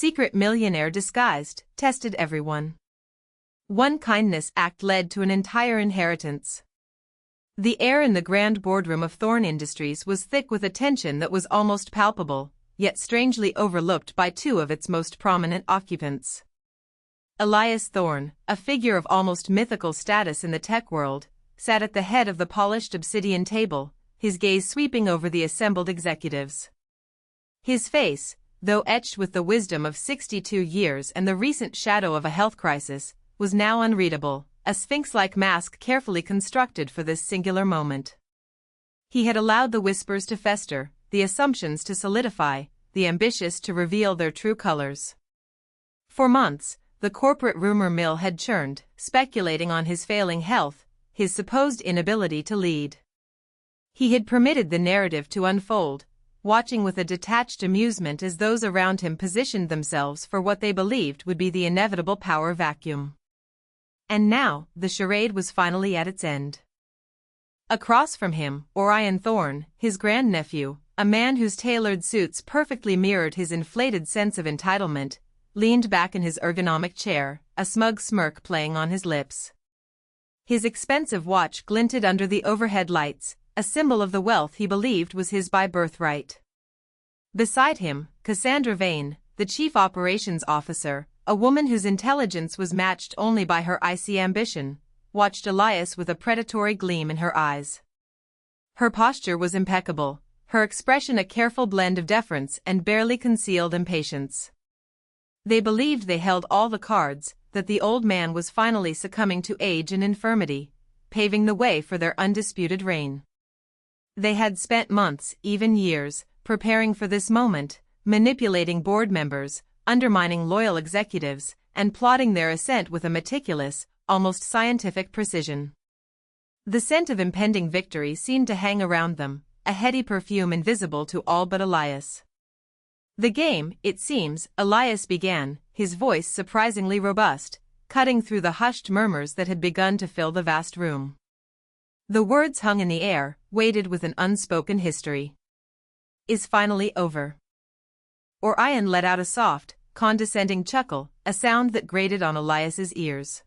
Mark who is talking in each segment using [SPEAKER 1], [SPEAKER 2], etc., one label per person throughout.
[SPEAKER 1] secret millionaire disguised, tested everyone. One kindness act led to an entire inheritance. The air in the grand boardroom of Thorne Industries was thick with a tension that was almost palpable, yet strangely overlooked by two of its most prominent occupants. Elias Thorne, a figure of almost mythical status in the tech world, sat at the head of the polished obsidian table, his gaze sweeping over the assembled executives. His face, though etched with the wisdom of 62 years and the recent shadow of a health crisis, was now unreadable, a sphinx-like mask carefully constructed for this singular moment. He had allowed the whispers to fester, the assumptions to solidify, the ambitious to reveal their true colors. For months, the corporate rumor mill had churned, speculating on his failing health, his supposed inability to lead. He had permitted the narrative to unfold, watching with a detached amusement as those around him positioned themselves for what they believed would be the inevitable power vacuum. And now, the charade was finally at its end. Across from him, Orion Thorne, his grandnephew, a man whose tailored suits perfectly mirrored his inflated sense of entitlement, leaned back in his ergonomic chair, a smug smirk playing on his lips. His expensive watch glinted under the overhead lights, a symbol of the wealth he believed was his by birthright. Beside him, Cassandra Vane, the chief operations officer, a woman whose intelligence was matched only by her icy ambition, watched Elias with a predatory gleam in her eyes. Her posture was impeccable, her expression a careful blend of deference and barely concealed impatience. They believed they held all the cards, that the old man was finally succumbing to age and infirmity, paving the way for their undisputed reign. They had spent months, even years, preparing for this moment, manipulating board members, undermining loyal executives, and plotting their ascent with a meticulous, almost scientific precision. The scent of impending victory seemed to hang around them, a heady perfume invisible to all but Elias. The game, it seems, Elias began, his voice surprisingly robust, cutting through the hushed murmurs that had begun to fill the vast room. The words hung in the air, weighted with an unspoken history. Is finally over. Orion let out a soft, condescending chuckle, a sound that grated on Elias's ears.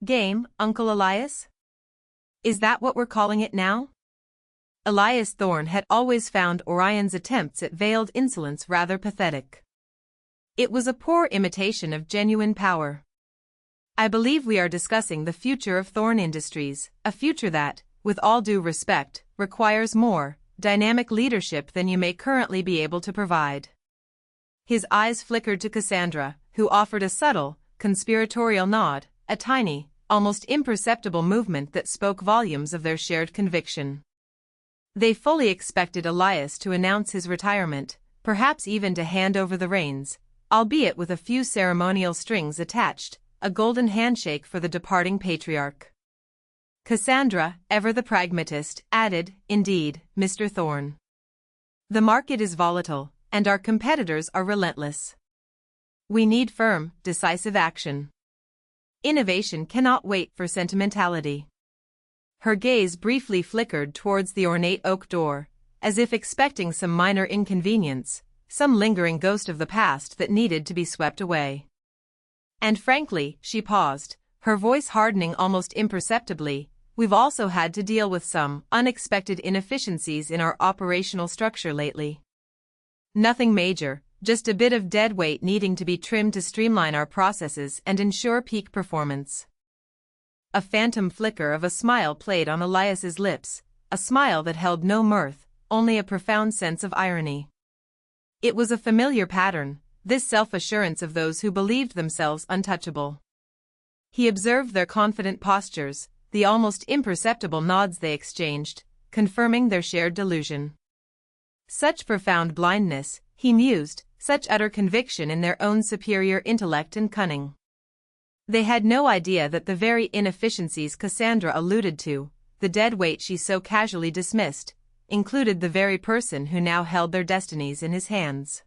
[SPEAKER 1] Game, Uncle Elias? Is that what we're calling it now? Elias Thorne had always found Orion's attempts at veiled insolence rather pathetic. It was a poor imitation of genuine power. I believe we are discussing the future of Thorne Industries, a future that, with all due respect, requires more dynamic leadership than you may currently be able to provide. His eyes flickered to Cassandra, who offered a subtle, conspiratorial nod, a tiny, almost imperceptible movement that spoke volumes of their shared conviction. They fully expected Elias to announce his retirement, perhaps even to hand over the reins, albeit with a few ceremonial strings attached, a golden handshake for the departing patriarch. Cassandra, ever the pragmatist, added, "Indeed, Mr. Thorne. The market is volatile, and our competitors are relentless. We need firm, decisive action. Innovation cannot wait for sentimentality." Her gaze briefly flickered towards the ornate oak door, as if expecting some minor inconvenience, some lingering ghost of the past that needed to be swept away. And frankly, she paused, her voice hardening almost imperceptibly, we've also had to deal with some unexpected inefficiencies in our operational structure lately. Nothing major, just a bit of dead weight needing to be trimmed to streamline our processes and ensure peak performance. A phantom flicker of a smile played on Elias's lips, a smile that held no mirth, only a profound sense of irony. It was a familiar pattern, this self-assurance of those who believed themselves untouchable. He observed their confident postures, the almost imperceptible nods they exchanged, confirming their shared delusion. Such profound blindness, he mused, such utter conviction in their own superior intellect and cunning. They had no idea that the very inefficiencies Cassandra alluded to, the dead weight she so casually dismissed, included the very person who now held their destinies in his hands.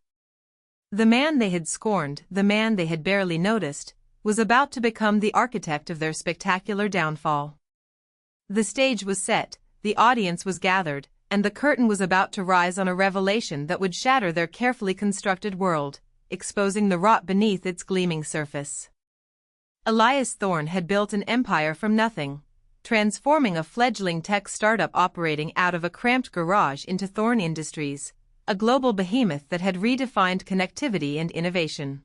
[SPEAKER 1] The man they had scorned, the man they had barely noticed, was about to become the architect of their spectacular downfall. The stage was set, the audience was gathered, and the curtain was about to rise on a revelation that would shatter their carefully constructed world, exposing the rot beneath its gleaming surface. Elias Thorne had built an empire from nothing, transforming a fledgling tech startup operating out of a cramped garage into Thorne Industries, a global behemoth that had redefined connectivity and innovation.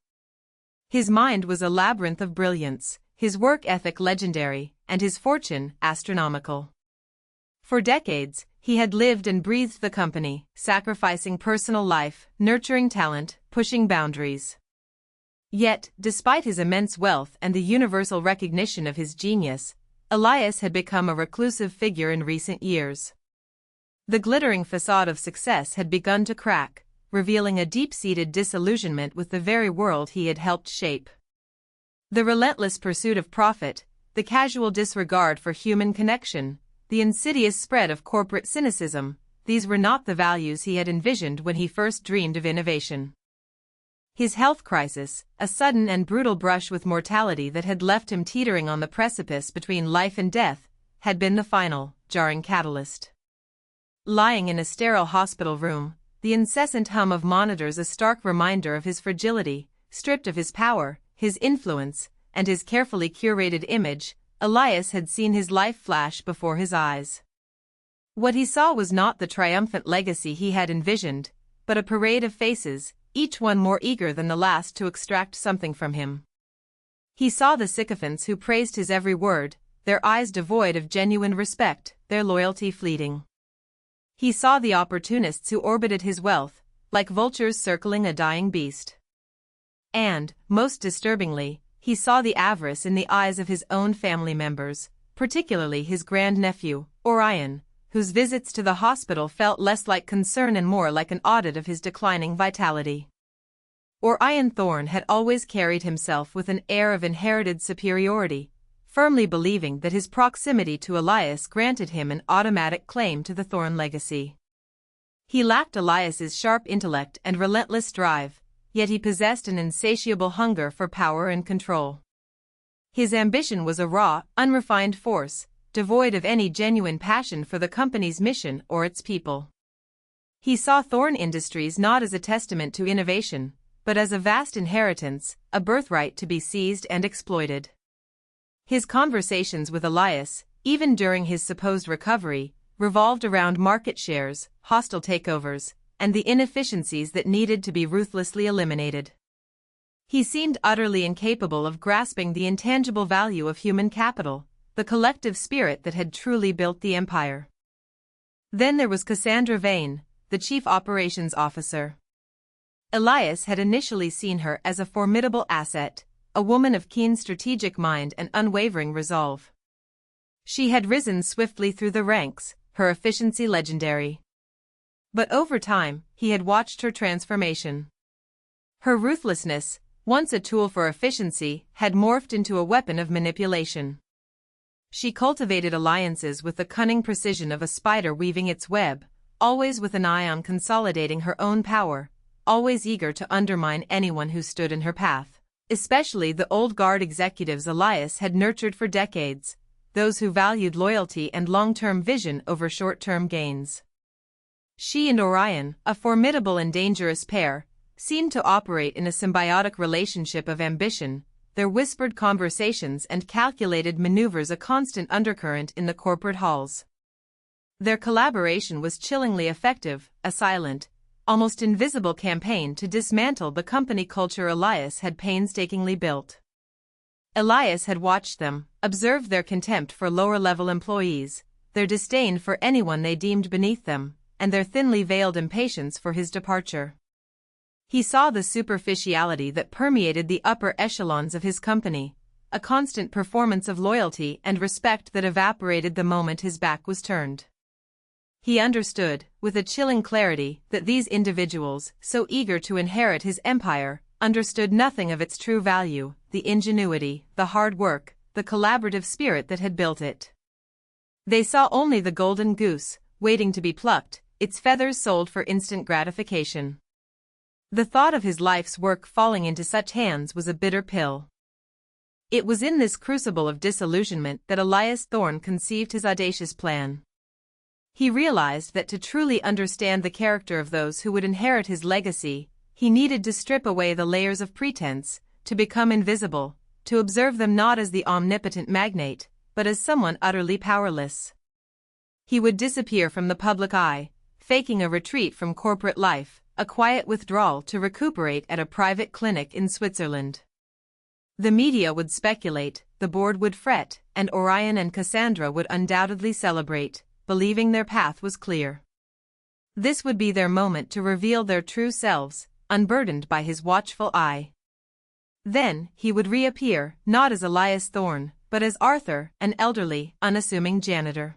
[SPEAKER 1] His mind was a labyrinth of brilliance, his work ethic legendary, and his fortune astronomical. For decades, he had lived and breathed the company, sacrificing personal life, nurturing talent, pushing boundaries. Yet, despite his immense wealth and the universal recognition of his genius, Elias had become a reclusive figure in recent years. The glittering facade of success had begun to crack, revealing a deep-seated disillusionment with the very world he had helped shape. The relentless pursuit of profit, the casual disregard for human connection, the insidious spread of corporate cynicism, these were not the values he had envisioned when he first dreamed of innovation. His health crisis, a sudden and brutal brush with mortality that had left him teetering on the precipice between life and death, had been the final, jarring catalyst. Lying in a sterile hospital room, the incessant hum of monitors a stark reminder of his fragility, stripped of his power, his influence, and his carefully curated image, Elias had seen his life flash before his eyes. What he saw was not the triumphant legacy he had envisioned, but a parade of faces, each one more eager than the last to extract something from him. He saw the sycophants who praised his every word, their eyes devoid of genuine respect, their loyalty fleeting. He saw the opportunists who orbited his wealth, like vultures circling a dying beast. And, most disturbingly, he saw the avarice in the eyes of his own family members, particularly his grandnephew, Orion, whose visits to the hospital felt less like concern and more like an audit of his declining vitality. Orion Thorne had always carried himself with an air of inherited superiority, firmly believing that his proximity to Elias granted him an automatic claim to the Thorne legacy. He lacked Elias's sharp intellect and relentless drive, yet he possessed an insatiable hunger for power and control. His ambition was a raw, unrefined force, devoid of any genuine passion for the company's mission or its people. He saw Thorne Industries not as a testament to innovation, but as a vast inheritance, a birthright to be seized and exploited. His conversations with Elias, even during his supposed recovery, revolved around market shares, hostile takeovers, and the inefficiencies that needed to be ruthlessly eliminated. He seemed utterly incapable of grasping the intangible value of human capital, the collective spirit that had truly built the empire. Then there was Cassandra Vane, the chief operations officer. Elias had initially seen her as a formidable asset, a woman of keen strategic mind and unwavering resolve. She had risen swiftly through the ranks, her efficiency legendary. But over time, he had watched her transformation. Her ruthlessness, once a tool for efficiency, had morphed into a weapon of manipulation. She cultivated alliances with the cunning precision of a spider weaving its web, always with an eye on consolidating her own power, always eager to undermine anyone who stood in her path, especially the old guard executives Elias had nurtured for decades, those who valued loyalty and long-term vision over short-term gains. She and Orion, a formidable and dangerous pair, seemed to operate in a symbiotic relationship of ambition, their whispered conversations and calculated maneuvers a constant undercurrent in the corporate halls. Their collaboration was chillingly effective, a silent, almost invisible campaign to dismantle the company culture Elias had painstakingly built. Elias had watched them, observed their contempt for lower-level employees, their disdain for anyone they deemed beneath them, and their thinly veiled impatience for his departure. He saw the superficiality that permeated the upper echelons of his company, a constant performance of loyalty and respect that evaporated the moment his back was turned. He understood, with a chilling clarity, that these individuals, so eager to inherit his empire, understood nothing of its true value, the ingenuity, the hard work, the collaborative spirit that had built it. They saw only the golden goose, waiting to be plucked, its feathers sold for instant gratification. The thought of his life's work falling into such hands was a bitter pill. It was in this crucible of disillusionment that Elias Thorne conceived his audacious plan. He realized that to truly understand the character of those who would inherit his legacy, he needed to strip away the layers of pretense, to become invisible, to observe them not as the omnipotent magnate, but as someone utterly powerless. He would disappear from the public eye, faking a retreat from corporate life, a quiet withdrawal to recuperate at a private clinic in Switzerland. The media would speculate, the board would fret, and Orion and Cassandra would undoubtedly celebrate, believing their path was clear. This would be their moment to reveal their true selves, unburdened by his watchful eye. Then, he would reappear, not as Elias Thorne, but as Arthur, an elderly, unassuming janitor.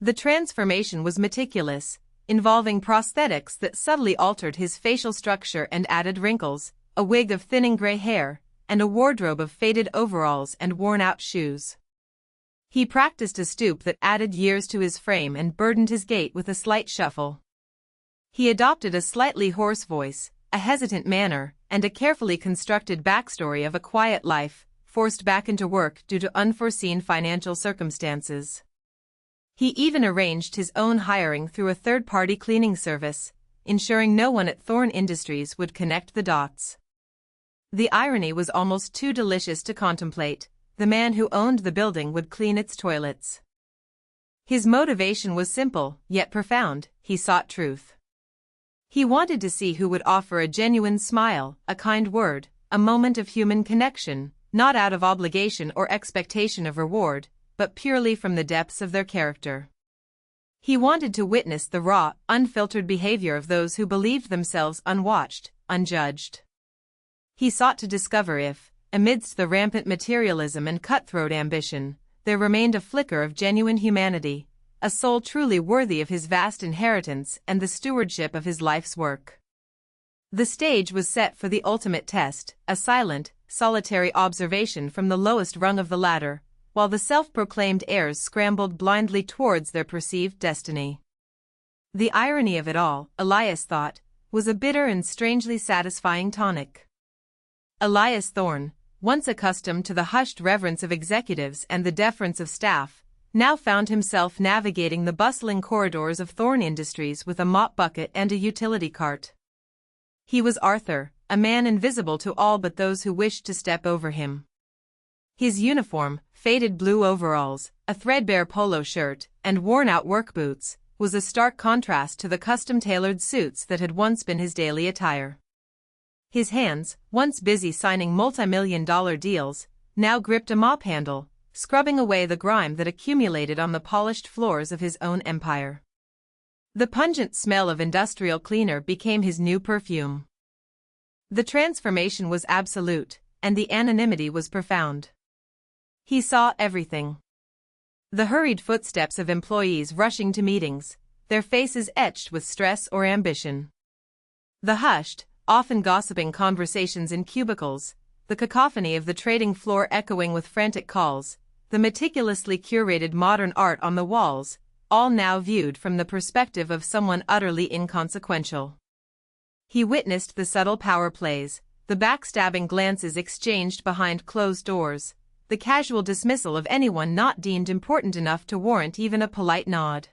[SPEAKER 1] The transformation was meticulous, involving prosthetics that subtly altered his facial structure and added wrinkles, a wig of thinning gray hair, and a wardrobe of faded overalls and worn-out shoes. He practiced a stoop that added years to his frame and burdened his gait with a slight shuffle. He adopted a slightly hoarse voice, a hesitant manner, and a carefully constructed backstory of a quiet life, forced back into work due to unforeseen financial circumstances. He even arranged his own hiring through a third-party cleaning service, ensuring no one at Thorne Industries would connect the dots. The irony was almost too delicious to contemplate. The man who owned the building would clean its toilets. His motivation was simple, yet profound. He sought truth. He wanted to see who would offer a genuine smile, a kind word, a moment of human connection, not out of obligation or expectation of reward, but purely from the depths of their character. He wanted to witness the raw, unfiltered behavior of those who believed themselves unwatched, unjudged. He sought to discover if, amidst the rampant materialism and cutthroat ambition, there remained a flicker of genuine humanity, a soul truly worthy of his vast inheritance and the stewardship of his life's work. The stage was set for the ultimate test, a silent, solitary observation from the lowest rung of the ladder, while the self-proclaimed heirs scrambled blindly towards their perceived destiny. The irony of it all, Elias thought, was a bitter and strangely satisfying tonic. Elias Thorne, once accustomed to the hushed reverence of executives and the deference of staff, now found himself navigating the bustling corridors of Thorne Industries with a mop bucket and a utility cart. He was Arthur, a man invisible to all but those who wished to step over him. His uniform, faded blue overalls, a threadbare polo shirt, and worn-out work boots, was a stark contrast to the custom-tailored suits that had once been his daily attire. His hands, once busy signing multi-million-dollar deals, now gripped a mop handle, scrubbing away the grime that accumulated on the polished floors of his own empire. The pungent smell of industrial cleaner became his new perfume. The transformation was absolute, and the anonymity was profound. He saw everything. The hurried footsteps of employees rushing to meetings, their faces etched with stress or ambition. The hushed, often gossiping conversations in cubicles, the cacophony of the trading floor echoing with frantic calls, the meticulously curated modern art on the walls, all now viewed from the perspective of someone utterly inconsequential. He witnessed the subtle power plays, the backstabbing glances exchanged behind closed doors, the casual dismissal of anyone not deemed important enough to warrant even a polite nod.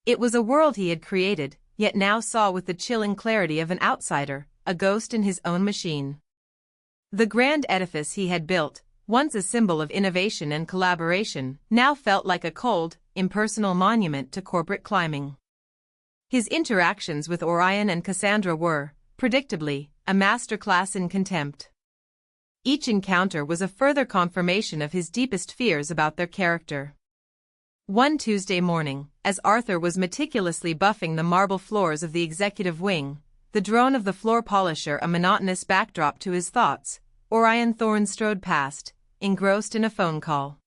[SPEAKER 1] It was a world he had created, yet now saw with the chilling clarity of an outsider, a ghost in his own machine. The grand edifice he had built, once a symbol of innovation and collaboration, now felt like a cold, impersonal monument to corporate climbing. His interactions with Orion and Cassandra were, predictably, a masterclass in contempt. Each encounter was a further confirmation of his deepest fears about their character. One Tuesday morning, as Arthur was meticulously buffing the marble floors of the executive wing, the drone of the floor polisher a monotonous backdrop to his thoughts, Orion Thorne strode past, engrossed in a phone call.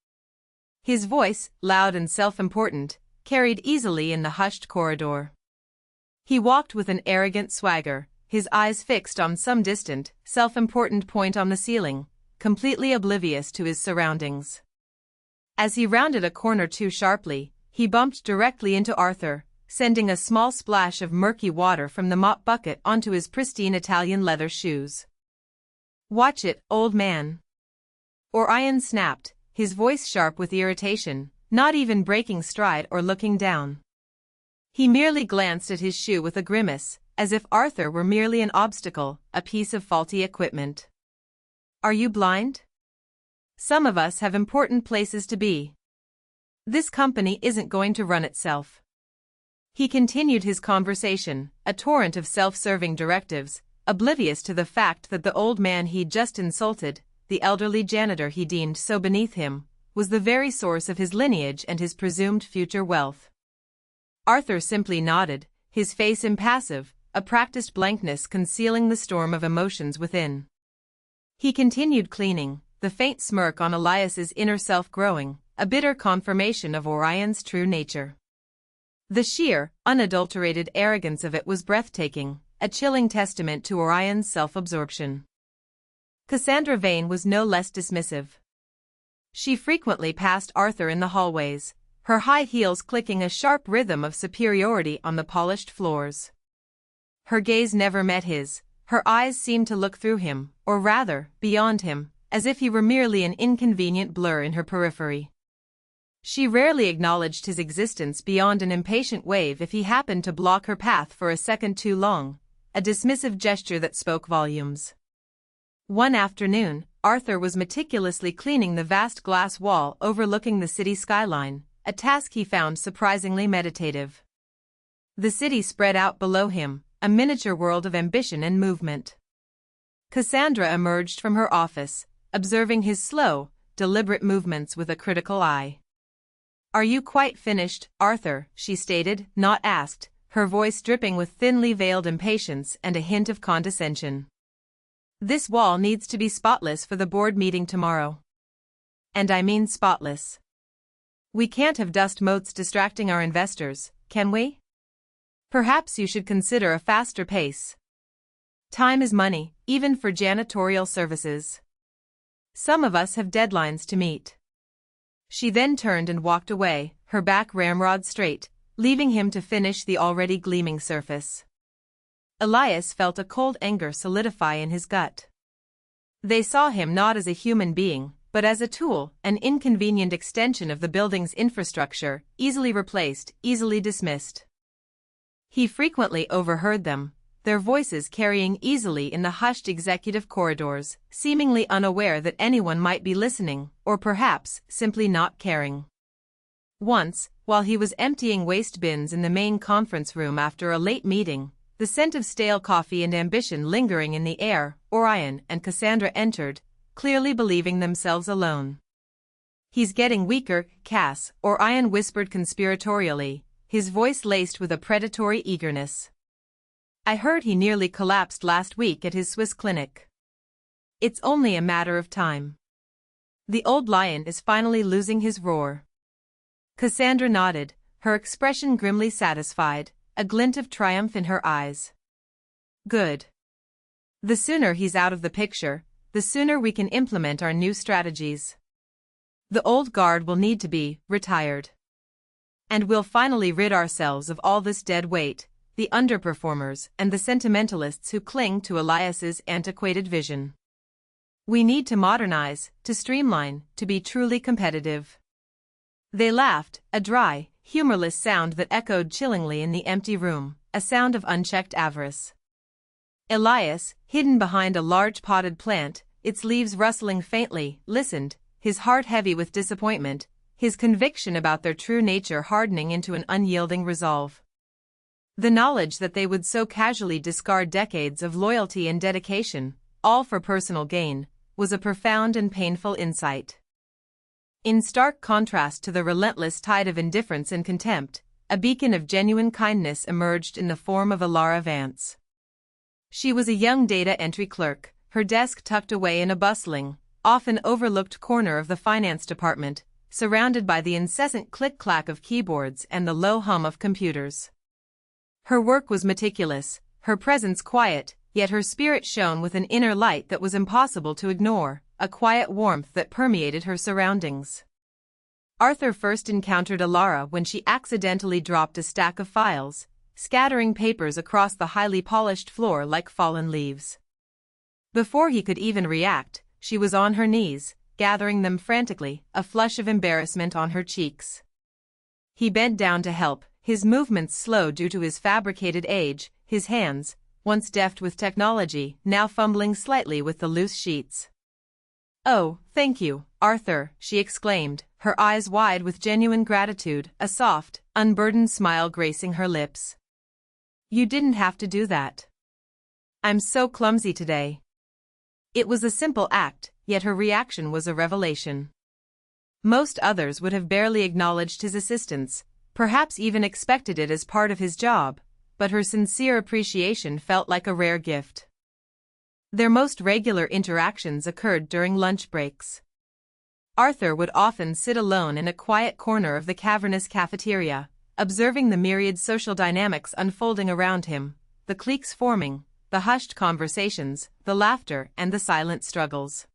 [SPEAKER 1] His voice, loud and self-important, carried easily in the hushed corridor. He walked with an arrogant swagger, his eyes fixed on some distant, self-important point on the ceiling, completely oblivious to his surroundings. As he rounded a corner too sharply, he bumped directly into Arthur, sending a small splash of murky water from the mop bucket onto his pristine Italian leather shoes. "Watch it, old man." Orion snapped, his voice sharp with irritation, not even breaking stride or looking down. He merely glanced at his shoe with a grimace, as if Arthur were merely an obstacle, a piece of faulty equipment. Are you blind? Some of us have important places to be. This company isn't going to run itself. He continued his conversation, a torrent of self-serving directives, oblivious to the fact that the old man he'd just insulted, the elderly janitor he deemed so beneath him, was the very source of his lineage and his presumed future wealth. Arthur simply nodded, his face impassive, a practiced blankness concealing the storm of emotions within. He continued cleaning, the faint smirk on Elias's inner self growing, a bitter confirmation of Orion's true nature. The sheer, unadulterated arrogance of it was breathtaking, a chilling testament to Orion's self-absorption. Cassandra Vane was no less dismissive. She frequently passed Arthur in the hallways, her high heels clicking a sharp rhythm of superiority on the polished floors. Her gaze never met his, her eyes seemed to look through him, or rather, beyond him, as if he were merely an inconvenient blur in her periphery. She rarely acknowledged his existence beyond an impatient wave if he happened to block her path for a second too long, a dismissive gesture that spoke volumes. One afternoon, Arthur was meticulously cleaning the vast glass wall overlooking the city skyline, a task he found surprisingly meditative. The city spread out below him, a miniature world of ambition and movement. Cassandra emerged from her office, observing his slow, deliberate movements with a critical eye. "Are you quite finished, Arthur?" she stated, not asked, her voice dripping with thinly veiled impatience and a hint of condescension. "This wall needs to be spotless for the board meeting tomorrow. And I mean spotless. We can't have dust motes distracting our investors, can we? Perhaps you should consider a faster pace. Time is money, even for janitorial services. Some of us have deadlines to meet." She then turned and walked away, her back ramrod straight, leaving him to finish the already gleaming surface. Elias felt a cold anger solidify in his gut. They saw him not as a human being, but as a tool, an inconvenient extension of the building's infrastructure, easily replaced, easily dismissed. He frequently overheard them, their voices carrying easily in the hushed executive corridors, seemingly unaware that anyone might be listening, or perhaps simply not caring. Once, while he was emptying waste bins in the main conference room after a late meeting, the scent of stale coffee and ambition lingering in the air, Orion and Cassandra entered, clearly believing themselves alone. "He's getting weaker, Cass," Orion whispered conspiratorially, his voice laced with a predatory eagerness. "I heard he nearly collapsed last week at his Swiss clinic. It's only a matter of time. The old lion is finally losing his roar." Cassandra nodded, her expression grimly satisfied, a glint of triumph in her eyes. "Good. The sooner he's out of the picture, the sooner we can implement our new strategies. The old guard will need to be retired. And we'll finally rid ourselves of all this dead weight, the underperformers and the sentimentalists who cling to Elias's antiquated vision. We need to modernize, to streamline, to be truly competitive." They laughed, a dry, humorless sound that echoed chillingly in the empty room, a sound of unchecked avarice. Elias, hidden behind a large potted plant, its leaves rustling faintly, listened, his heart heavy with disappointment, his conviction about their true nature hardening into an unyielding resolve. The knowledge that they would so casually discard decades of loyalty and dedication, all for personal gain, was a profound and painful insight. In stark contrast to the relentless tide of indifference and contempt, a beacon of genuine kindness emerged in the form of Alara Vance. She was a young data entry clerk, her desk tucked away in a bustling, often overlooked corner of the finance department, surrounded by the incessant click-clack of keyboards and the low hum of computers. Her work was meticulous, her presence quiet, yet her spirit shone with an inner light that was impossible to ignore, a quiet warmth that permeated her surroundings. Arthur first encountered Alara when she accidentally dropped a stack of files, scattering papers across the highly polished floor like fallen leaves. Before he could even react, she was on her knees, gathering them frantically, a flush of embarrassment on her cheeks. He bent down to help, his movements slow due to his fabricated age, his hands, once deft with technology, now fumbling slightly with the loose sheets. "Oh, thank you, Arthur," she exclaimed, her eyes wide with genuine gratitude, a soft, unburdened smile gracing her lips. "You didn't have to do that. I'm so clumsy today." It was a simple act, yet her reaction was a revelation. Most others would have barely acknowledged his assistance, perhaps even expected it as part of his job, but her sincere appreciation felt like a rare gift. Their most regular interactions occurred during lunch breaks. Arthur would often sit alone in a quiet corner of the cavernous cafeteria, observing the myriad social dynamics unfolding around him, the cliques forming, the hushed conversations, the laughter and the silent struggles.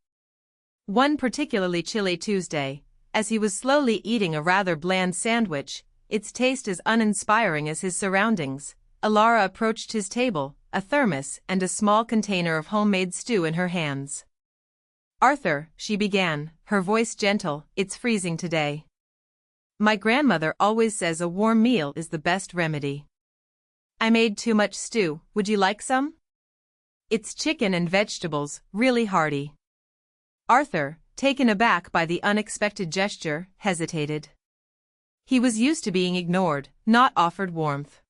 [SPEAKER 1] One particularly chilly Tuesday, as he was slowly eating a rather bland sandwich, its taste as uninspiring as his surroundings, Alara approached his table, a thermos and a small container of homemade stew in her hands. "Arthur," she began, her voice gentle, "it's freezing today. My grandmother always says a warm meal is the best remedy. I made too much stew, would you like some? It's chicken and vegetables, really hearty." Arthur, taken aback by the unexpected gesture, hesitated. He was used to being ignored, not offered warmth.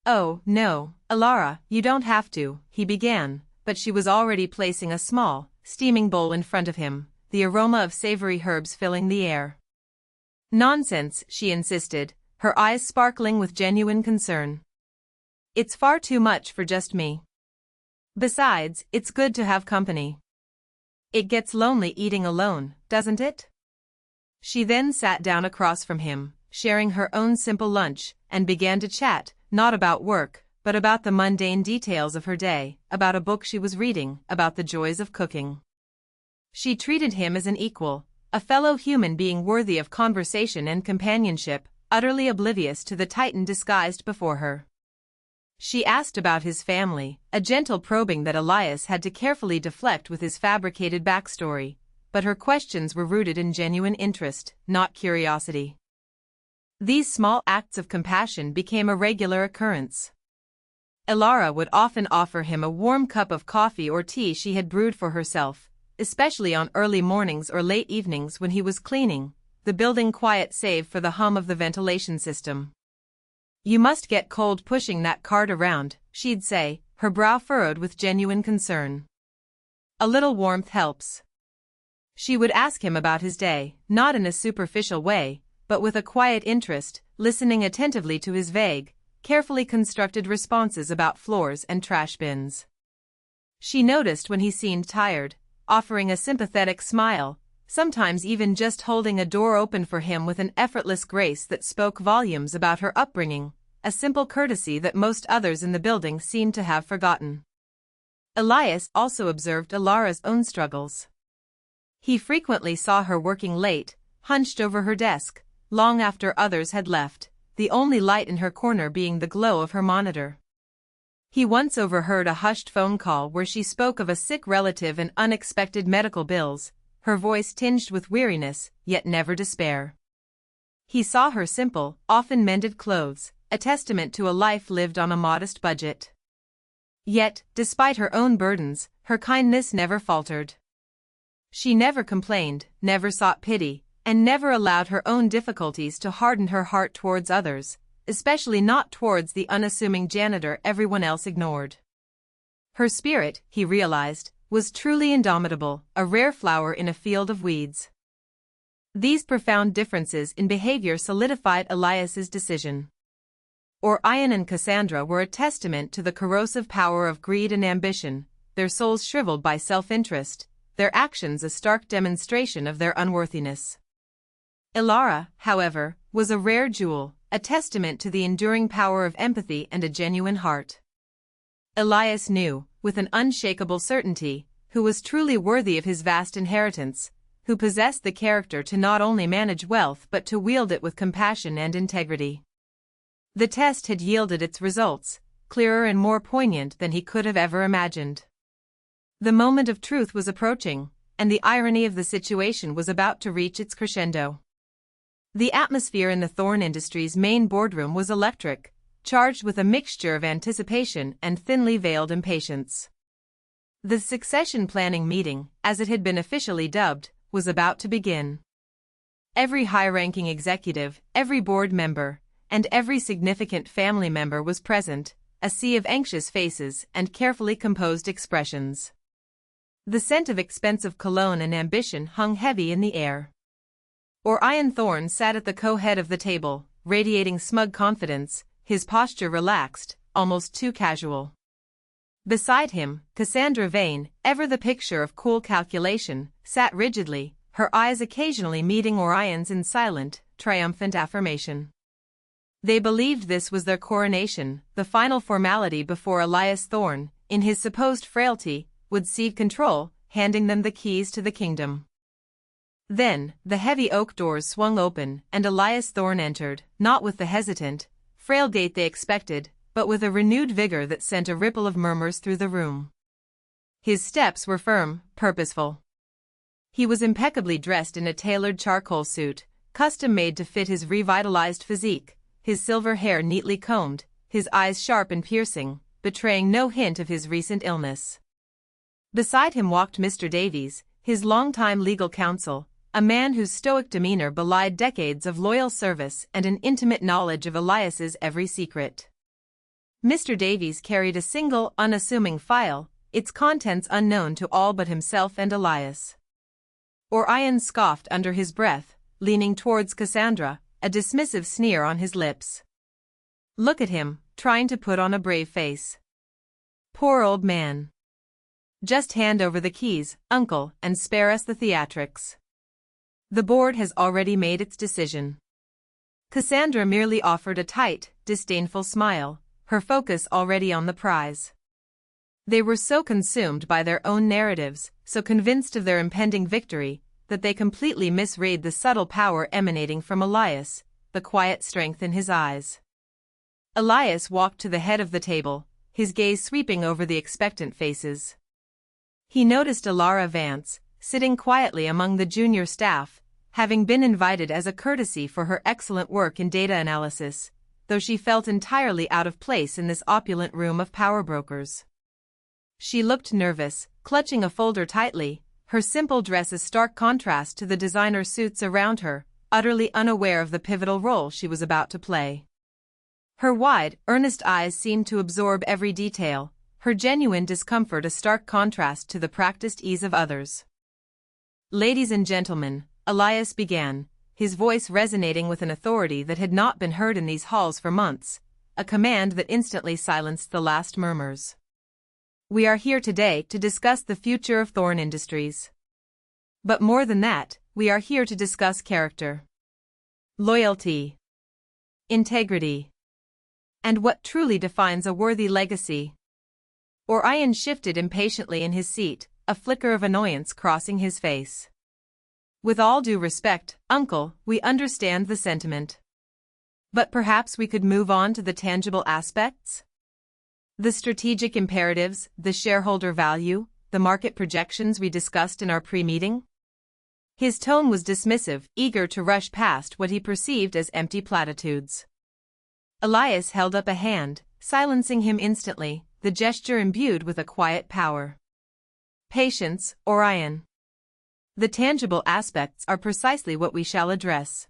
[SPEAKER 1] "Oh, no, Alara, you don't have to," he began, but she was already placing a small, steaming bowl in front of him, the aroma of savory herbs filling the air. "Nonsense," she insisted, her eyes sparkling with genuine concern. "It's far too much for just me. Besides, it's good to have company. It gets lonely eating alone, doesn't it?" She then sat down across from him, sharing her own simple lunch, and began to chat, not about work, but about the mundane details of her day, about a book she was reading, about the joys of cooking. She treated him as an equal, a fellow human being worthy of conversation and companionship, utterly oblivious to the titan disguised before her. She asked about his family, a gentle probing that Elias had to carefully deflect with his fabricated backstory, but her questions were rooted in genuine interest, not curiosity. These small acts of compassion became a regular occurrence. Alara would often offer him a warm cup of coffee or tea she had brewed for herself, especially on early mornings or late evenings when he was cleaning, the building quiet save for the hum of the ventilation system. "You must get cold pushing that cart around," she'd say, her brow furrowed with genuine concern. "A little warmth helps." She would ask him about his day, not in a superficial way, but with a quiet interest, listening attentively to his vague, carefully constructed responses about floors and trash bins. She noticed when he seemed tired, offering a sympathetic smile, sometimes even just holding a door open for him with an effortless grace that spoke volumes about her upbringing, a simple courtesy that most others in the building seemed to have forgotten. Elias also observed Alara's own struggles. He frequently saw her working late, hunched over her desk, long after others had left, the only light in her corner being the glow of her monitor. He once overheard a hushed phone call where she spoke of a sick relative and unexpected medical bills, her voice tinged with weariness, yet never despair. He saw her simple, often mended clothes, a testament to a life lived on a modest budget. Yet, despite her own burdens, her kindness never faltered. She never complained, never sought pity, and never allowed her own difficulties to harden her heart towards others, especially not towards the unassuming janitor everyone else ignored. Her spirit, he realized, was truly indomitable, a rare flower in a field of weeds. These profound differences in behavior solidified Elias's decision. Orion and Cassandra were a testament to the corrosive power of greed and ambition, their souls shriveled by self-interest, their actions a stark demonstration of their unworthiness. Alara, however, was a rare jewel, a testament to the enduring power of empathy and a genuine heart. Elias knew, with an unshakable certainty, who was truly worthy of his vast inheritance, who possessed the character to not only manage wealth but to wield it with compassion and integrity. The test had yielded its results, clearer and more poignant than he could have ever imagined. The moment of truth was approaching, and the irony of the situation was about to reach its crescendo. The atmosphere in the Thorne Industries' main boardroom was electric, charged with a mixture of anticipation and thinly veiled impatience. The succession planning meeting, as it had been officially dubbed, was about to begin. Every high-ranking executive, every board member, and every significant family member was present, a sea of anxious faces and carefully composed expressions. The scent of expensive cologne and ambition hung heavy in the air. Orion Thorne sat at the co-head of the table, radiating smug confidence, his posture relaxed, almost too casual. Beside him, Cassandra Vane, ever the picture of cool calculation, sat rigidly, her eyes occasionally meeting Orion's in silent, triumphant affirmation. They believed this was their coronation, the final formality before Elias Thorne, in his supposed frailty, would cede control, handing them the keys to the kingdom. Then, the heavy oak doors swung open and Elias Thorne entered, not with the hesitant, frail gait they expected, but with a renewed vigor that sent a ripple of murmurs through the room. His steps were firm, purposeful. He was impeccably dressed in a tailored charcoal suit, custom-made to fit his revitalized physique, his silver hair neatly combed, his eyes sharp and piercing, betraying no hint of his recent illness. Beside him walked Mr. Davies, his longtime legal counsel, a man whose stoic demeanor belied decades of loyal service and an intimate knowledge of Elias's every secret. Mr. Davies carried a single, unassuming file, its contents unknown to all but himself and Elias. Orion scoffed under his breath, leaning towards Cassandra, a dismissive sneer on his lips. Look at him, trying to put on a brave face. Poor old man. Just hand over the keys, uncle, and spare us the theatrics. The board has already made its decision. Cassandra merely offered a tight, disdainful smile, her focus already on the prize. They were so consumed by their own narratives, so convinced of their impending victory, that they completely misread the subtle power emanating from Elias, the quiet strength in his eyes. Elias walked to the head of the table, his gaze sweeping over the expectant faces. He noticed Alara Vance, sitting quietly among the junior staff, having been invited as a courtesy for her excellent work in data analysis, though she felt entirely out of place in this opulent room of power brokers. She looked nervous, clutching a folder tightly, her simple dress a stark contrast to the designer suits around her, utterly unaware of the pivotal role she was about to play. Her wide, earnest eyes seemed to absorb every detail, her genuine discomfort a stark contrast to the practiced ease of others. Ladies and gentlemen, Elias began, his voice resonating with an authority that had not been heard in these halls for months, a command that instantly silenced the last murmurs. We are here today to discuss the future of Thorne Industries. But more than that, we are here to discuss character, loyalty, integrity, and what truly defines a worthy legacy. Orion shifted impatiently in his seat, a flicker of annoyance crossing his face. With all due respect, uncle, we understand the sentiment. But perhaps we could move on to the tangible aspects? The strategic imperatives, the shareholder value, the market projections we discussed in our pre-meeting? His tone was dismissive, eager to rush past what he perceived as empty platitudes. Elias held up a hand, silencing him instantly, the gesture imbued with a quiet power. Patience, Orion. The tangible aspects are precisely what we shall address.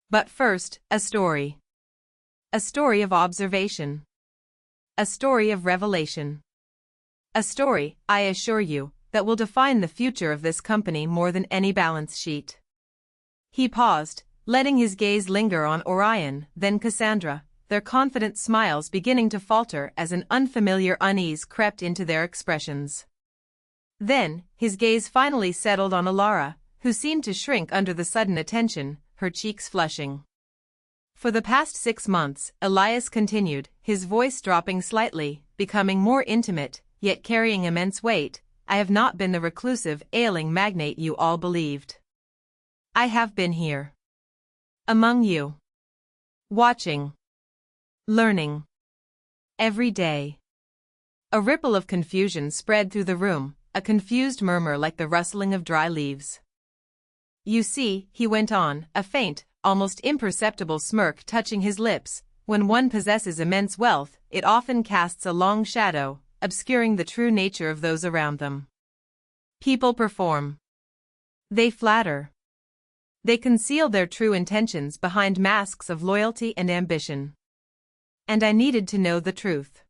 [SPEAKER 1] But first, a story. A story of observation. A story of revelation. A story, I assure you, that will define the future of this company more than any balance sheet. He paused, letting his gaze linger on Orion, then Cassandra, their confident smiles beginning to falter as an unfamiliar unease crept into their expressions. Then, his gaze finally settled on Alara, who seemed to shrink under the sudden attention, her cheeks flushing. For the past 6 months, Elias continued, his voice dropping slightly, becoming more intimate, yet carrying immense weight, I have not been the reclusive, ailing magnate you all believed. I have been here. Among you. Watching. Learning. Every day. A ripple of confusion spread through the room, a confused murmur like the rustling of dry leaves. You see, he went on, a faint, almost imperceptible smirk touching his lips, when one possesses immense wealth, it often casts a long shadow, obscuring the true nature of those around them. People perform. They flatter. They conceal their true intentions behind masks of loyalty and ambition. And I needed to know the truth.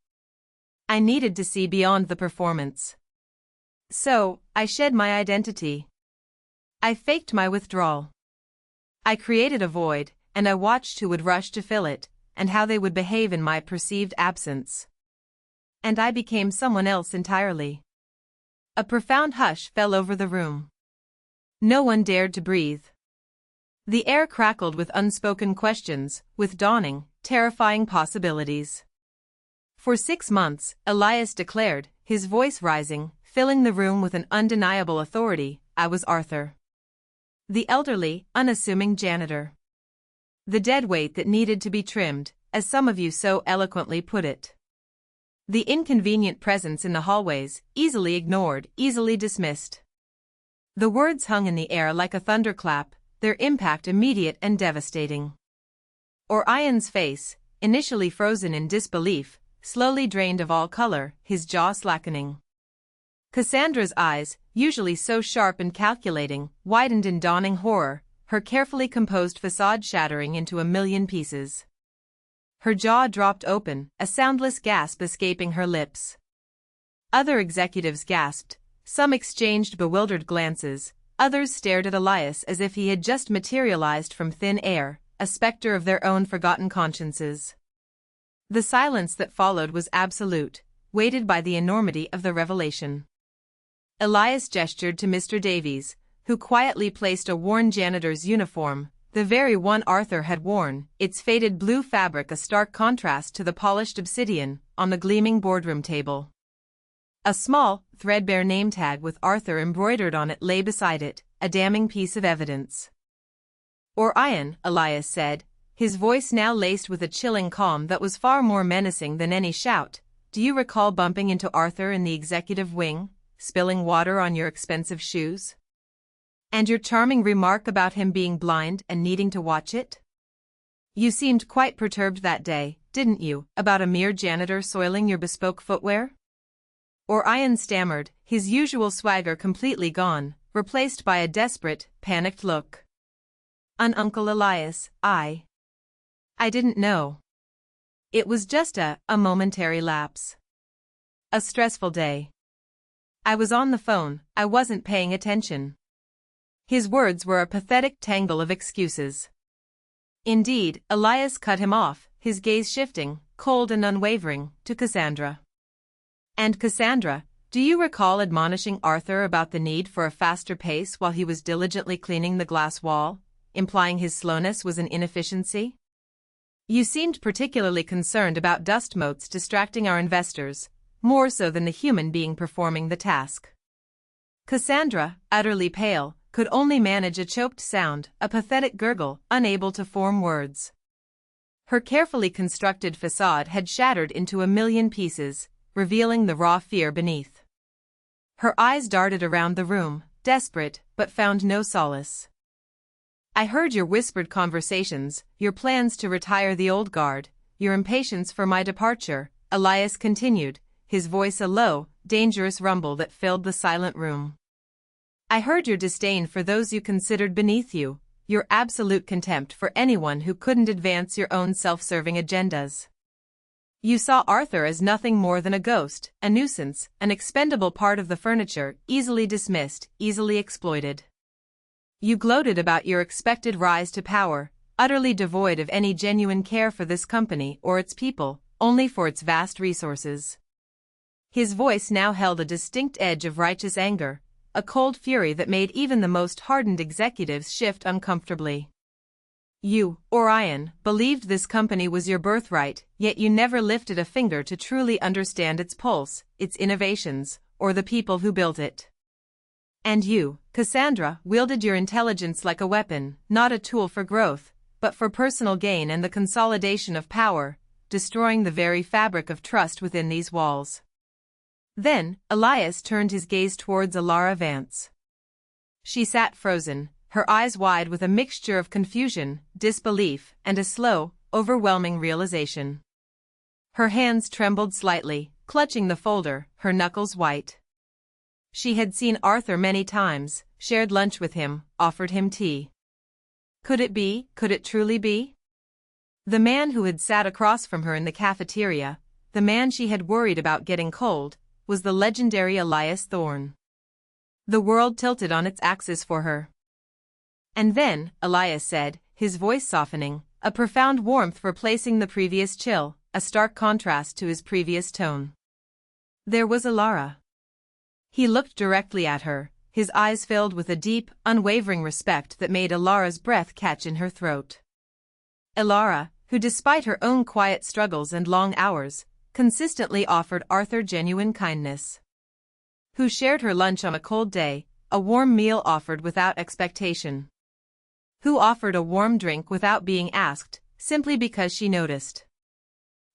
[SPEAKER 1] I needed to see beyond the performance. So, I shed my identity. I faked my withdrawal. I created a void, and I watched who would rush to fill it, and how they would behave in my perceived absence. And I became someone else entirely. A profound hush fell over the room. No one dared to breathe. The air crackled with unspoken questions, with dawning, terrifying possibilities. For 6 months, Elias declared, his voice rising, filling the room with an undeniable authority, I was Arthur. The elderly, unassuming janitor. The deadweight that needed to be trimmed, as some of you so eloquently put it. The inconvenient presence in the hallways, easily ignored, easily dismissed. The words hung in the air like a thunderclap, their impact immediate and devastating. Orion's face, initially frozen in disbelief, slowly drained of all color, his jaw slackening. Cassandra's eyes, usually so sharp and calculating, widened in dawning horror, her carefully composed facade shattering into a million pieces. Her jaw dropped open, a soundless gasp escaping her lips. Other executives gasped, some exchanged bewildered glances, others stared at Elias as if he had just materialized from thin air, a specter of their own forgotten consciences. The silence that followed was absolute, weighted by the enormity of the revelation. Elias gestured to Mr. Davies, who quietly placed a worn janitor's uniform, the very one Arthur had worn, its faded blue fabric a stark contrast to the polished obsidian, on the gleaming boardroom table. A small, threadbare name tag with Arthur embroidered on it lay beside it, a damning piece of evidence. Orion, Elias said, his voice now laced with a chilling calm that was far more menacing than any shout, do you recall bumping into Arthur in the executive wing, spilling water on your expensive shoes? And your charming remark about him being blind and needing to watch it? You seemed quite perturbed that day, didn't you, about a mere janitor soiling your bespoke footwear? Orion stammered, his usual swagger completely gone, replaced by a desperate, panicked look. Uncle Elias, I didn't know. It was just a momentary lapse. A stressful day. I was on the phone, I wasn't paying attention. His words were a pathetic tangle of excuses. Indeed, Elias cut him off, his gaze shifting, cold and unwavering, to Cassandra. And Cassandra, do you recall admonishing Arthur about the need for a faster pace while he was diligently cleaning the glass wall, implying his slowness was an inefficiency? You seemed particularly concerned about dust motes distracting our investors, more so than the human being performing the task. Cassandra, utterly pale, could only manage a choked sound, a pathetic gurgle, unable to form words. Her carefully constructed facade had shattered into a million pieces, revealing the raw fear beneath. Her eyes darted around the room, desperate, but found no solace. I heard your whispered conversations, your plans to retire the old guard, your impatience for my departure, Elias continued, his voice a low, dangerous rumble that filled the silent room. I heard your disdain for those you considered beneath you, your absolute contempt for anyone who couldn't advance your own self-serving agendas. You saw Arthur as nothing more than a ghost, a nuisance, an expendable part of the furniture, easily dismissed, easily exploited. You gloated about your expected rise to power, utterly devoid of any genuine care for this company or its people, only for its vast resources. His voice now held a distinct edge of righteous anger, a cold fury that made even the most hardened executives shift uncomfortably. You, Orion, believed this company was your birthright, yet you never lifted a finger to truly understand its pulse, its innovations, or the people who built it. And you, Cassandra, wielded your intelligence like a weapon, not a tool for growth, but for personal gain and the consolidation of power, destroying the very fabric of trust within these walls. Then, Elias turned his gaze towards Alara Vance. She sat frozen, her eyes wide with a mixture of confusion, disbelief, and a slow, overwhelming realization. Her hands trembled slightly, clutching the folder, her knuckles white. She had seen Arthur many times, shared lunch with him, offered him tea. Could it truly be? The man who had sat across from her in the cafeteria, the man she had worried about getting cold, was the legendary Elias Thorne. The world tilted on its axis for her. And then, Elias said, his voice softening, a profound warmth replacing the previous chill, a stark contrast to his previous tone. There was Elara. He looked directly at her, his eyes filled with a deep, unwavering respect that made Elara's breath catch in her throat. Elara, who despite her own quiet struggles and long hours, consistently offered Arthur genuine kindness. Who shared her lunch on a cold day, a warm meal offered without expectation. Who offered a warm drink without being asked, simply because she noticed.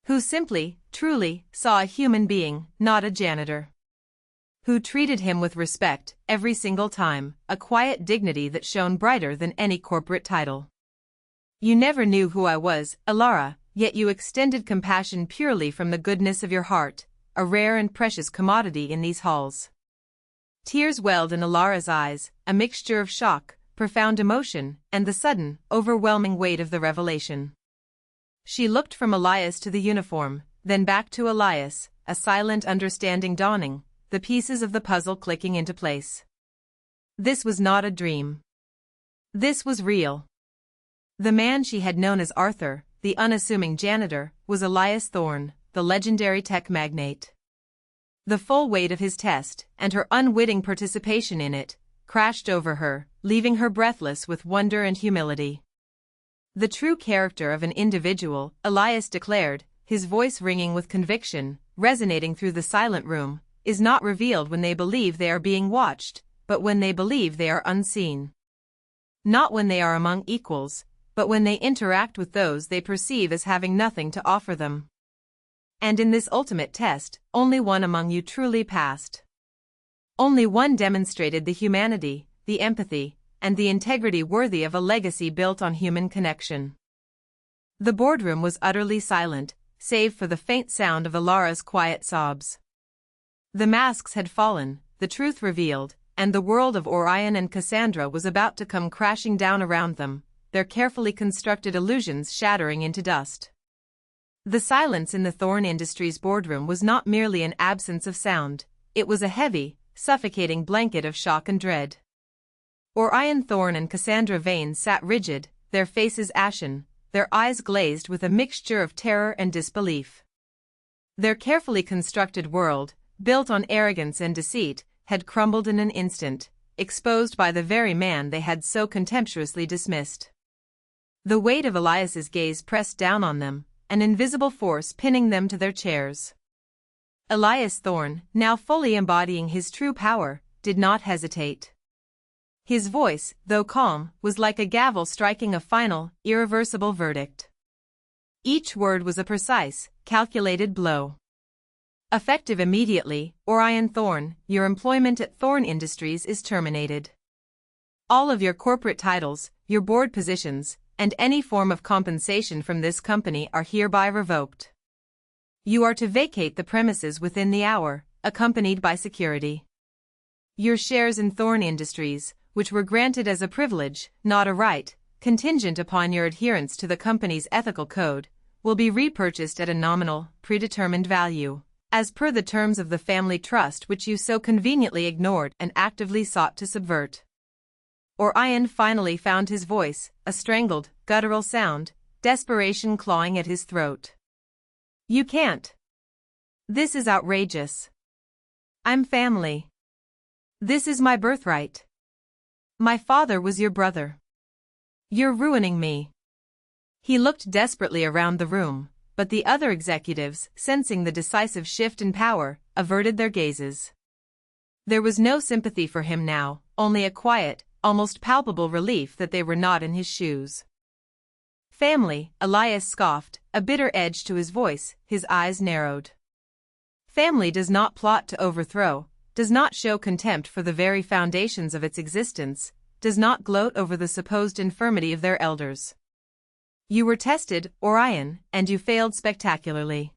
[SPEAKER 1] Who simply, truly, saw a human being, not a janitor. Who treated him with respect, every single time, a quiet dignity that shone brighter than any corporate title. You never knew who I was, Elara, yet you extended compassion purely from the goodness of your heart, a rare and precious commodity in these halls. Tears welled in Elara's eyes, a mixture of shock, profound emotion, and the sudden, overwhelming weight of the revelation. She looked from Elias to the uniform, then back to Elias, a silent understanding dawning, the pieces of the puzzle clicking into place. This was not a dream. This was real. The man she had known as Arthur, the unassuming janitor, was Elias Thorne, the legendary tech magnate. The full weight of his test, and her unwitting participation in it, crashed over her, leaving her breathless with wonder and humility. The true character of an individual, Elias declared, his voice ringing with conviction, resonating through the silent room, is not revealed when they believe they are being watched, but when they believe they are unseen. Not when they are among equals, but when they interact with those they perceive as having nothing to offer them. And in this ultimate test, only one among you truly passed. Only one demonstrated the humanity, the empathy, and the integrity worthy of a legacy built on human connection. The boardroom was utterly silent, save for the faint sound of Elara's quiet sobs. The masks had fallen, the truth revealed, and the world of Orion and Cassandra was about to come crashing down around them, their carefully constructed illusions shattering into dust. The silence in the Thorne Industries boardroom was not merely an absence of sound, it was a heavy, suffocating blanket of shock and dread. Orion Thorne and Cassandra Vane sat rigid, their faces ashen, their eyes glazed with a mixture of terror and disbelief. Their carefully constructed world, built on arrogance and deceit, had crumbled in an instant, exposed by the very man they had so contemptuously dismissed. The weight of Elias's gaze pressed down on them, an invisible force pinning them to their chairs. Elias Thorne, now fully embodying his true power, did not hesitate. His voice, though calm, was like a gavel striking a final, irreversible verdict. Each word was a precise, calculated blow. Effective immediately, Orion Thorne, your employment at Thorne Industries is terminated. All of your corporate titles, your board positions, and any form of compensation from this company are hereby revoked. You are to vacate the premises within the hour, accompanied by security. Your shares in Thorne Industries, which were granted as a privilege, not a right, contingent upon your adherence to the company's ethical code, will be repurchased at a nominal, predetermined value, as per the terms of the family trust which you so conveniently ignored and actively sought to subvert. Orion finally found his voice, a strangled, guttural sound, desperation clawing at his throat. You can't. This is outrageous. I'm family. This is my birthright. My father was your brother. You're ruining me. He looked desperately around the room, but the other executives, sensing the decisive shift in power, averted their gazes. There was no sympathy for him now, only a quiet, almost palpable relief that they were not in his shoes. Family, Elias scoffed, a bitter edge to his voice, his eyes narrowed. Family does not plot to overthrow, does not show contempt for the very foundations of its existence, does not gloat over the supposed infirmity of their elders. You were tested, Orion, and you failed spectacularly.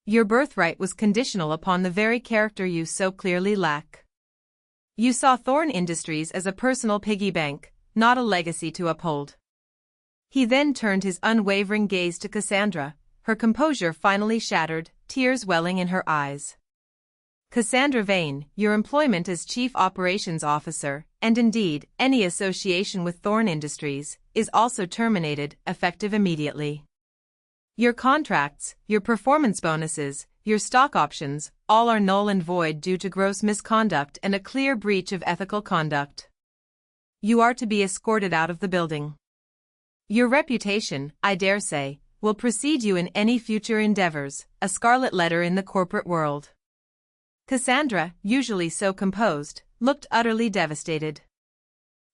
[SPEAKER 1] Your birthright was conditional upon the very character you so clearly lack. You saw Thorn Industries as a personal piggy bank, not a legacy to uphold. He then turned his unwavering gaze to Cassandra, her composure finally shattered, tears welling in her eyes. Cassandra Vane, your employment as Chief Operations Officer, and indeed, any association with Thorn Industries, is also terminated, effective immediately. Your contracts, your performance bonuses, your stock options, all are null and void due to gross misconduct and a clear breach of ethical conduct. You are to be escorted out of the building. Your reputation, I dare say, will precede you in any future endeavors, a scarlet letter in the corporate world. Cassandra, usually so composed, looked utterly devastated.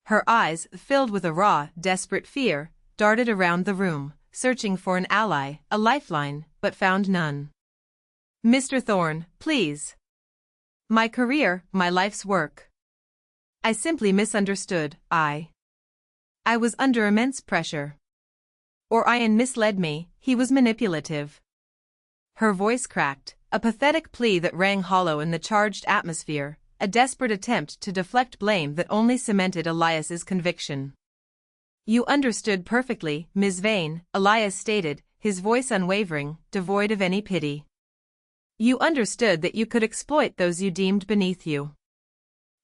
[SPEAKER 1] Her eyes, filled with a raw, desperate fear, darted around the room, searching for an ally, a lifeline, but found none. Mr. Thorne, please. My career, my life's work. I simply misunderstood, I was under immense pressure. Orion misled me, he was manipulative. Her voice cracked, a pathetic plea that rang hollow in the charged atmosphere, a desperate attempt to deflect blame that only cemented Elias's conviction. You understood perfectly, Ms. Vane, Elias stated, his voice unwavering, devoid of any pity. You understood that you could exploit those you deemed beneath you.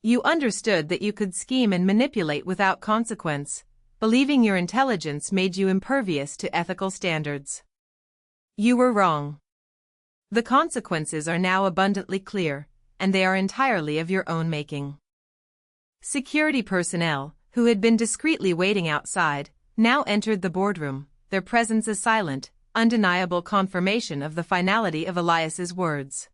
[SPEAKER 1] You understood that you could scheme and manipulate without consequence, believing your intelligence made you impervious to ethical standards. You were wrong. The consequences are now abundantly clear, and they are entirely of your own making. Security personnel, who had been discreetly waiting outside, now entered the boardroom, their presence a silent, undeniable confirmation of the finality of Elias's words.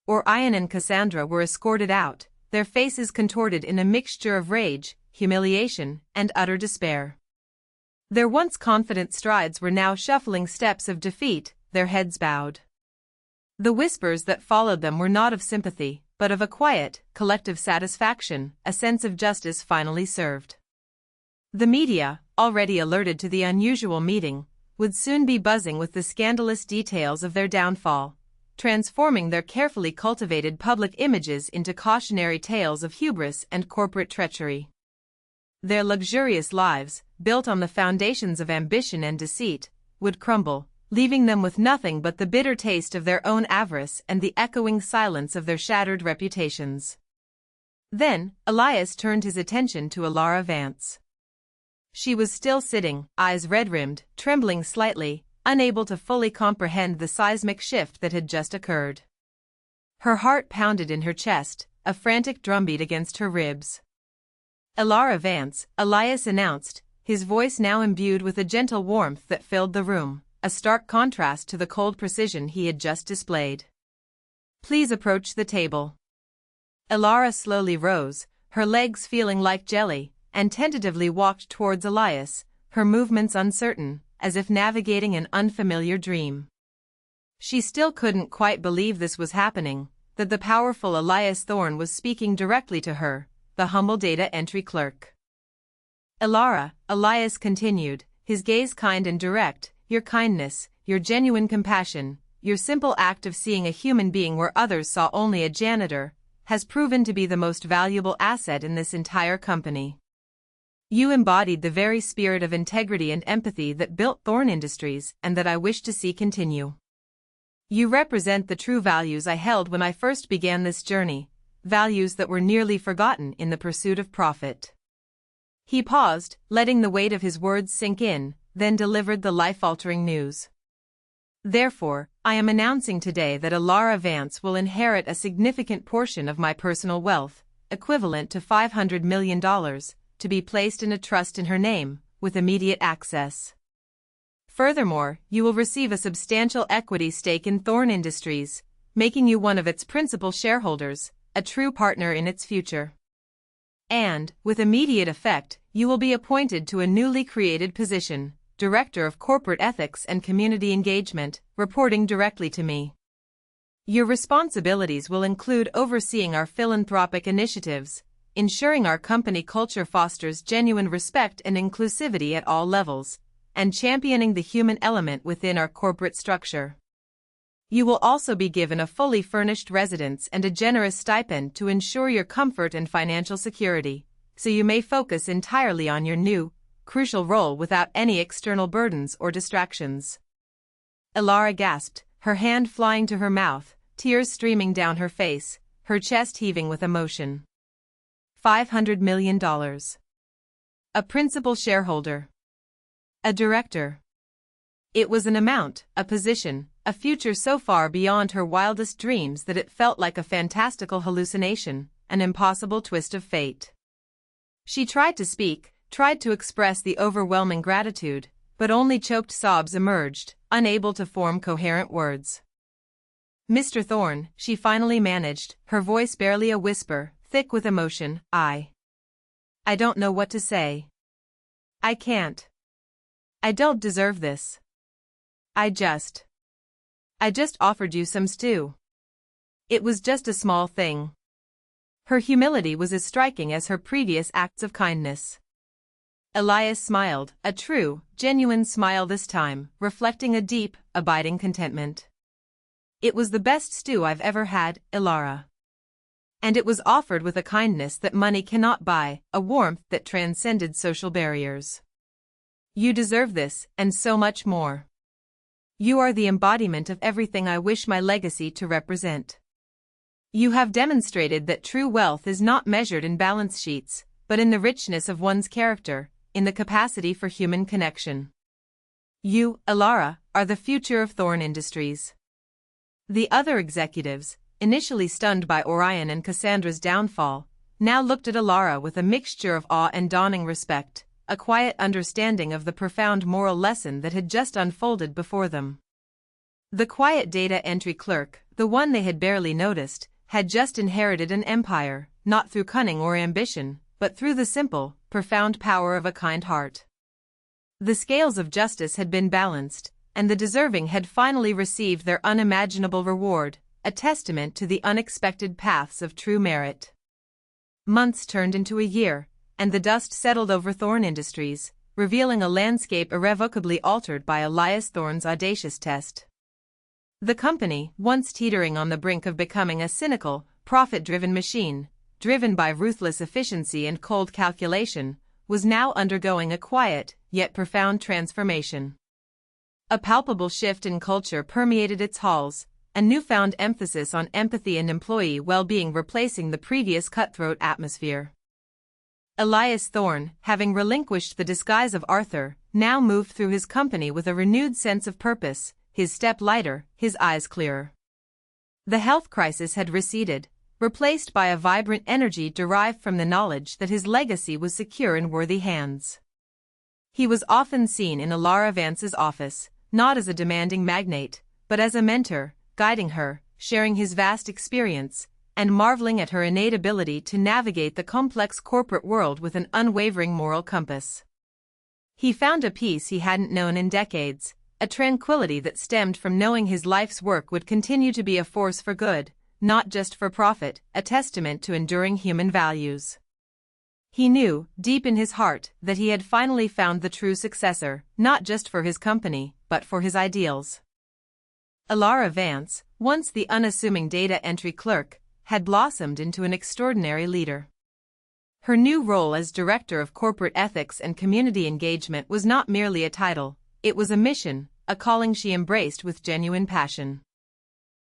[SPEAKER 1] Orion and Cassandra were escorted out, their faces contorted in a mixture of rage, humiliation, and utter despair. Their once confident strides were now shuffling steps of defeat, their heads bowed. The whispers that followed them were not of sympathy, but of a quiet, collective satisfaction, a sense of justice finally served. The media, already alerted to the unusual meeting, would soon be buzzing with the scandalous details of their downfall, transforming their carefully cultivated public images into cautionary tales of hubris and corporate treachery. Their luxurious lives, built on the foundations of ambition and deceit, would crumble, leaving them with nothing but the bitter taste of their own avarice and the echoing silence of their shattered reputations. Then, Elias turned his attention to Alara Vance. She was still sitting, eyes red-rimmed, trembling slightly, unable to fully comprehend the seismic shift that had just occurred. Her heart pounded in her chest, a frantic drumbeat against her ribs. Alara Vance, Elias announced, his voice now imbued with a gentle warmth that filled the room, a stark contrast to the cold precision he had just displayed. Please approach the table. Alara slowly rose, her legs feeling like jelly, and tentatively walked towards Elias, her movements uncertain, as if navigating an unfamiliar dream. She still couldn't quite believe this was happening, that the powerful Elias Thorne was speaking directly to her, the humble data entry clerk. Alara, Elias continued, his gaze kind and direct, your kindness, your genuine compassion, your simple act of seeing a human being where others saw only a janitor, has proven to be the most valuable asset in this entire company. You embodied the very spirit of integrity and empathy that built Thorn Industries and that I wish to see continue. You represent the true values I held when I first began this journey, values that were nearly forgotten in the pursuit of profit. He paused, letting the weight of his words sink in, then delivered the life-altering news. Therefore, I am announcing today that Alara Vance will inherit a significant portion of my personal wealth, equivalent to $500 million, to be placed in a trust in her name, with immediate access. Furthermore, you will receive a substantial equity stake in Thorn Industries, making you one of its principal shareholders, a true partner in its future. And, with immediate effect, you will be appointed to a newly created position, Director of Corporate Ethics and Community Engagement, reporting directly to me. Your responsibilities will include overseeing our philanthropic initiatives, ensuring our company culture fosters genuine respect and inclusivity at all levels, and championing the human element within our corporate structure. You will also be given a fully furnished residence and a generous stipend to ensure your comfort and financial security, so you may focus entirely on your new, crucial role without any external burdens or distractions." Elara gasped, her hand flying to her mouth, tears streaming down her face, her chest heaving with emotion. $500 million. A principal shareholder. A director. It was an amount, a position, a future so far beyond her wildest dreams that it felt like a fantastical hallucination, an impossible twist of fate. She tried to speak, tried to express the overwhelming gratitude, but only choked sobs emerged, unable to form coherent words. "Mr. Thorne," she finally managed, her voice barely a whisper, thick with emotion, I don't know what to say. I can't. I don't deserve this. I just offered you some stew. It was just a small thing." Her humility was as striking as her previous acts of kindness. Elias smiled, a true, genuine smile this time, reflecting a deep, abiding contentment. "It was the best stew I've ever had, Elara. And it was offered with a kindness that money cannot buy, a warmth that transcended social barriers. You deserve this, and so much more. You are the embodiment of everything I wish my legacy to represent. You have demonstrated that true wealth is not measured in balance sheets, but in the richness of one's character, in the capacity for human connection. You, Elara, are the future of Thorne Industries." The other executives, initially stunned by Orion and Cassandra's downfall, now looked at Elara with a mixture of awe and dawning respect, a quiet understanding of the profound moral lesson that had just unfolded before them. The quiet data entry clerk, the one they had barely noticed, had just inherited an empire, not through cunning or ambition, but through the simple, profound power of a kind heart. The scales of justice had been balanced, and the deserving had finally received their unimaginable reward, a testament to the unexpected paths of true merit. Months turned into a year, and the dust settled over Thorne Industries, revealing a landscape irrevocably altered by Elias Thorne's audacious test. The company, once teetering on the brink of becoming a cynical, profit-driven machine, driven by ruthless efficiency and cold calculation, was now undergoing a quiet, yet profound transformation. A palpable shift in culture permeated its halls, a newfound emphasis on empathy and employee well-being replacing the previous cutthroat atmosphere. Elias Thorne, having relinquished the disguise of Arthur, now moved through his company with a renewed sense of purpose, his step lighter, his eyes clearer. The health crisis had receded, replaced by a vibrant energy derived from the knowledge that his legacy was secure in worthy hands. He was often seen in Elara Vance's office, not as a demanding magnate, but as a mentor, guiding her, sharing his vast experience, and marveling at her innate ability to navigate the complex corporate world with an unwavering moral compass. He found a peace he hadn't known in decades, a tranquility that stemmed from knowing his life's work would continue to be a force for good, not just for profit, a testament to enduring human values. He knew, deep in his heart, that he had finally found the true successor, not just for his company, but for his ideals. Elara Vance, once the unassuming data entry clerk, had blossomed into an extraordinary leader. Her new role as Director of Corporate Ethics and Community Engagement was not merely a title, it was a mission, a calling she embraced with genuine passion.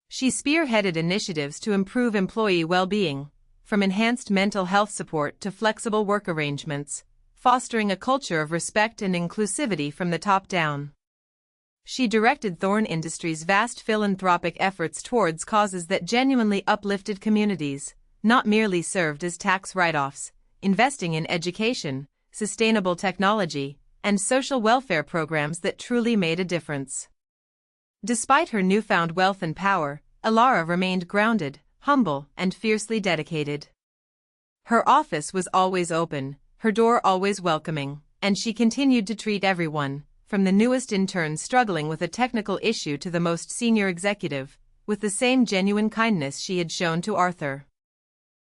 [SPEAKER 1] She spearheaded initiatives to improve employee well-being, from enhanced mental health support to flexible work arrangements, fostering a culture of respect and inclusivity from the top down. She directed Thorne Industries' vast philanthropic efforts towards causes that genuinely uplifted communities, not merely served as tax write-offs, investing in education, sustainable technology, and social welfare programs that truly made a difference. Despite her newfound wealth and power, Elara remained grounded, humble, and fiercely dedicated. Her office was always open, her door always welcoming, and she continued to treat everyone, from the newest intern struggling with a technical issue to the most senior executive, with the same genuine kindness she had shown to Arthur.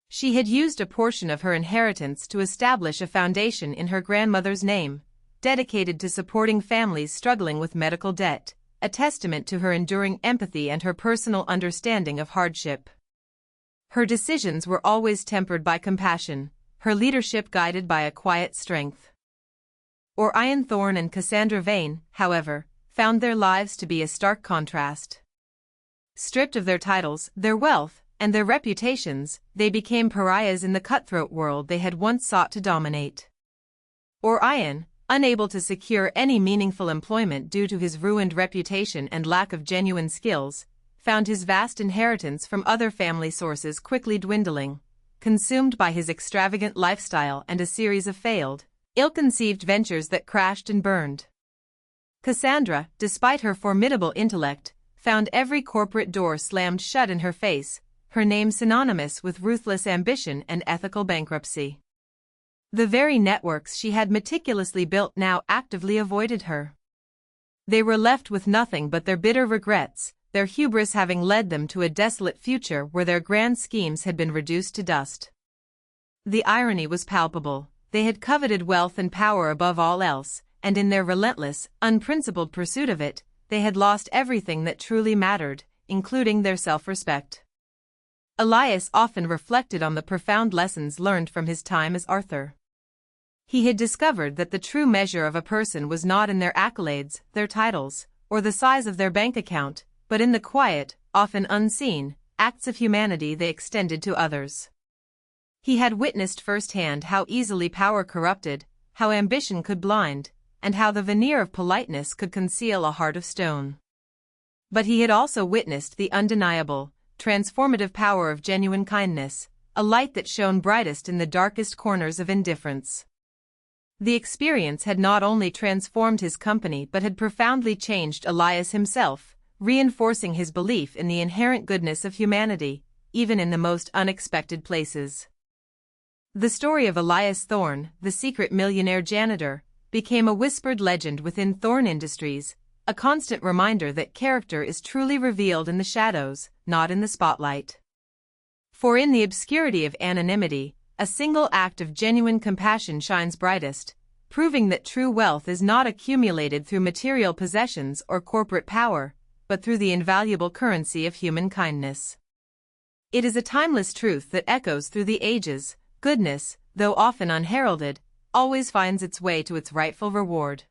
[SPEAKER 1] She had used a portion of her inheritance to establish a foundation in her grandmother's name, dedicated to supporting families struggling with medical debt, a testament to her enduring empathy and her personal understanding of hardship. Her decisions were always tempered by compassion, her leadership guided by a quiet strength. Orion Thorne and Cassandra Vane, however, found their lives to be a stark contrast. Stripped of their titles, their wealth, and their reputations, they became pariahs in the cutthroat world they had once sought to dominate. Orion, unable to secure any meaningful employment due to his ruined reputation and lack of genuine skills, found his vast inheritance from other family sources quickly dwindling, consumed by his extravagant lifestyle and a series of failed, ill-conceived ventures that crashed and burned. Cassandra, despite her formidable intellect, found every corporate door slammed shut in her face, her name synonymous with ruthless ambition and ethical bankruptcy. The very networks she had meticulously built now actively avoided her. They were left with nothing but their bitter regrets, their hubris having led them to a desolate future where their grand schemes had been reduced to dust. The irony was palpable. They had coveted wealth and power above all else, and in their relentless, unprincipled pursuit of it, they had lost everything that truly mattered, including their self-respect. Elias often reflected on the profound lessons learned from his time as Arthur. He had discovered that the true measure of a person was not in their accolades, their titles, or the size of their bank account, but in the quiet, often unseen, acts of humanity they extended to others. He had witnessed firsthand how easily power corrupted, how ambition could blind, and how the veneer of politeness could conceal a heart of stone. But he had also witnessed the undeniable, transformative power of genuine kindness, a light that shone brightest in the darkest corners of indifference. The experience had not only transformed his company but had profoundly changed Elias himself, reinforcing his belief in the inherent goodness of humanity, even in the most unexpected places. The story of Elias Thorne, the secret millionaire janitor, became a whispered legend within Thorne Industries, a constant reminder that character is truly revealed in the shadows, not in the spotlight. For in the obscurity of anonymity, a single act of genuine compassion shines brightest, proving that true wealth is not accumulated through material possessions or corporate power, but through the invaluable currency of human kindness. It is a timeless truth that echoes through the ages. Goodness, though often unheralded, always finds its way to its rightful reward.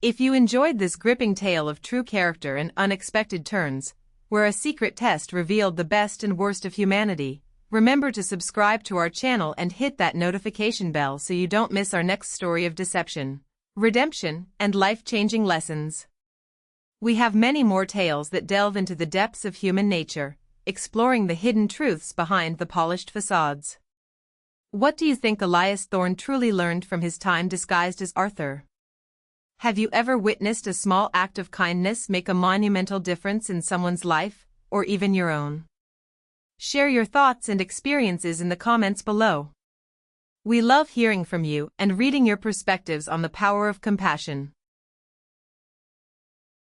[SPEAKER 1] If you enjoyed this gripping tale of true character and unexpected turns, where a secret test revealed the best and worst of humanity, remember to subscribe to our channel and hit that notification bell so you don't miss our next story of deception, redemption, and life-changing lessons. We have many more tales that delve into the depths of human nature, exploring the hidden truths behind the polished facades. What do you think Elias Thorne truly learned from his time disguised as Arthur? Have you ever witnessed a small act of kindness make a monumental difference in someone's life, or even your own? Share your thoughts and experiences in the comments below. We love hearing from you and reading your perspectives on the power of compassion.